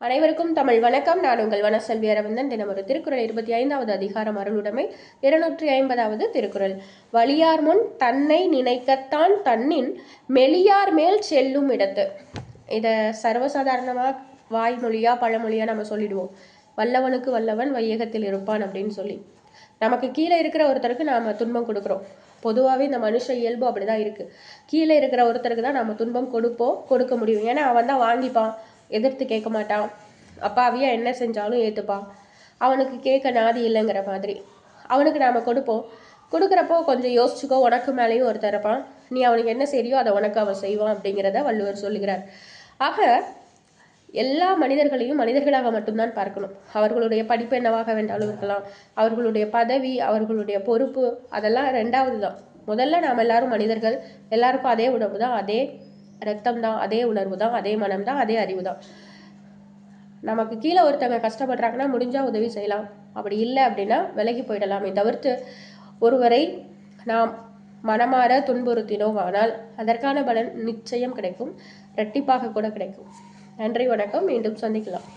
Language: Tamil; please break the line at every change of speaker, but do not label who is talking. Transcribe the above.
அனைவருக்கும் தமிழ் வணக்கம். நான் உங்கள் வனசெல்வி அரவிந்தன். தினம் ஒரு திருக்குறள் 25வது அதிகாரம் அருளுடைமை 250வது திருக்குறள். வலியார் முன் தன்னை நினைக்கத்தான் தன்னின் மெலியார் மேல் செல்லும் இடத்து. இதை சர்வசாதாரணமாக வாய்மொழியா பழமொழியா நம்ம சொல்லிடுவோம். வல்லவனுக்கு வல்லவன் வையகத்தில் இருப்பான் அப்படின்னு சொல்லி. நமக்கு கீழே இருக்கிற ஒருத்தருக்கு நாம் துன்பம் கொடுக்குறோம். பொதுவாகவே இந்த மனுஷ இயல்பு அப்படிதான் இருக்குது. கீழே இருக்கிற ஒருத்தருக்கு தான் நம்ம துன்பம் கொடுக்க முடியும். ஏன்னா அவன் தான் வாங்கிப்பான், எதிர்த்து கேட்க மாட்டான், அப்பாவியா என்ன செஞ்சாலும் ஏற்றுப்பான், அவனுக்கு கேட்க நாதி இல்லைங்கிற மாதிரி அவனுக்கு நாம் கொடுக்குறப்போ கொஞ்சம் யோசிச்சுக்கோ, உனக்கு மேலேயும் ஒருத்தர் இருப்பான், நீ அவனுக்கு என்ன செய்யோ அதை உனக்கு அவன் செய்வான் அப்படிங்கிறத வள்ளுவர் சொல்லுகிறார். ஆக எல்லா மனிதர்களையும் மனிதர்களாக மட்டும்தான் பார்க்கணும். அவர்களுடைய படிப்பு என்னவாக வேண்டாலும் இருக்கலாம், அவர்களுடைய பதவி, அவர்களுடைய பொறுப்பு, அதெல்லாம் ரெண்டாவது தான். முதல்ல நாம் எல்லாரும் மனிதர்கள், எல்லாருக்கும் அதே உணவு தான், அதே ரத்தம் தான், அதே உணர்வு தான், அதே மனம் தான், அதே அறிவு தான். நமக்கு கீழே ஒருத்தவங்க கஷ்டப்படுறாங்கன்னா முடிஞ்சால் உதவி செய்யலாம், அப்படி இல்லை அப்படின்னா விலகி போயிடலாமே தவிர்த்து ஒருவரை நாம் மனமாற துன்புறுத்தினோம் ஆனால் அதற்கான பலன் நிச்சயம் கிடைக்கும், இரட்டிப்பாக கூட கிடைக்கும். நன்றி, வணக்கம். மீண்டும் சந்திக்கலாம்.